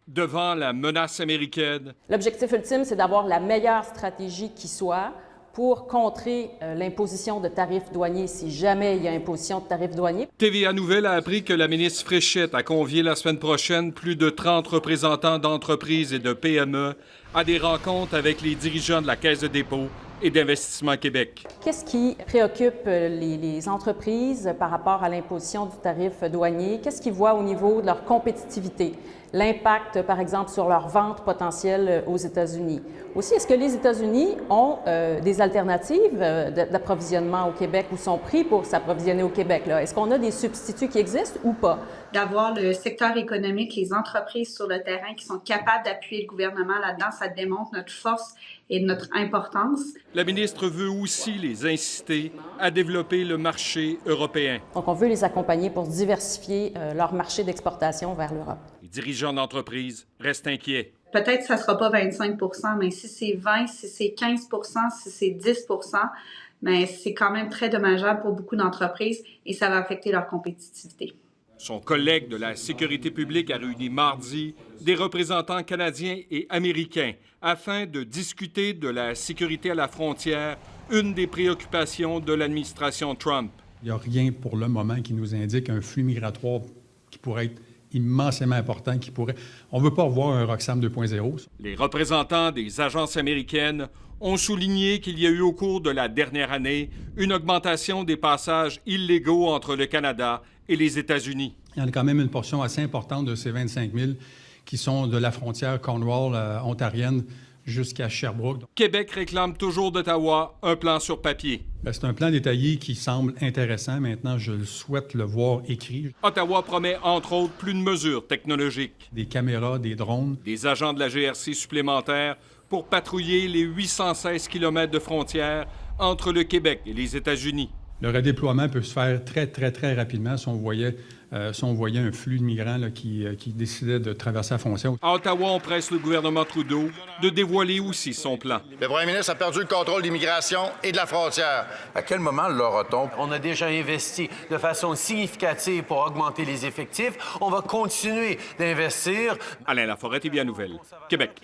devant la menace américaine. L'objectif ultime, c'est d'avoir la meilleure stratégie qui soit pour contrer l'imposition de tarifs douaniers si jamais il y a imposition de tarifs douaniers. TVA Nouvelle a appris que la ministre Fréchette a convié la semaine prochaine plus de 30 représentants d'entreprises et de PME à des rencontres avec les dirigeants de la Caisse de dépôt et d'Investissement Québec. Qu'est-ce qui préoccupe les entreprises par rapport à l'imposition du tarif douanier? Qu'est-ce qu'ils voient au niveau de leur compétitivité? L'impact, par exemple, sur leurs ventes potentielles aux États-Unis. Aussi, est-ce que les États-Unis ont des alternatives d'approvisionnement au Québec ou sont pris pour s'approvisionner au Québec? Est-ce qu'on a des substituts qui existent ou pas? D'avoir le secteur économique, les entreprises sur le terrain qui sont capables d'appuyer le gouvernement là-dedans, ça démontre notre force et notre importance. La ministre veut aussi les inciter à développer le marché européen. Donc, on veut les accompagner pour diversifier leur marché d'exportation vers l'Europe. Les dirigeants d'entreprise restent inquiets. Peut-être que ça ne sera pas 25 %, mais si c'est 20 si c'est 15 si c'est 10 mais c'est quand même très dommageable pour beaucoup d'entreprises et ça va affecter leur compétitivité. Son collègue de la sécurité publique a réuni mardi des représentants canadiens et américains afin de discuter de la sécurité à la frontière, une des préoccupations de l'administration Trump. Il n'y a rien pour le moment qui nous indique un flux migratoire qui pourrait être immensément important, On ne veut pas revoir un Roxham 2.0. Les représentants des agences américaines ont souligné qu'il y a eu au cours de la dernière année une augmentation des passages illégaux entre le Canada et les États-Unis. Il y en a quand même une portion assez importante de ces 25 000 qui sont de la frontière Cornwall-ontarienne jusqu'à Sherbrooke. Québec réclame toujours d'Ottawa un plan sur papier. C'est un plan détaillé qui semble intéressant. Maintenant, je souhaite le voir écrit. Ottawa promet, entre autres, plus de mesures technologiques. Des caméras, des drones. Des agents de la GRC supplémentaires pour patrouiller les 816 km de frontières entre le Québec et les États-Unis. Le redéploiement peut se faire très, très, très rapidement si on voyait un flux de migrants qui décidait de traverser la frontière. À Ottawa, on presse le gouvernement Trudeau de dévoiler aussi son plan. Le premier ministre a perdu le contrôle d'immigration et de la frontière. À quel moment l'aura-t-on? On a déjà investi de façon significative pour augmenter les effectifs. On va continuer d'investir. Alain Laforêt, TVA Nouvelle, Québec.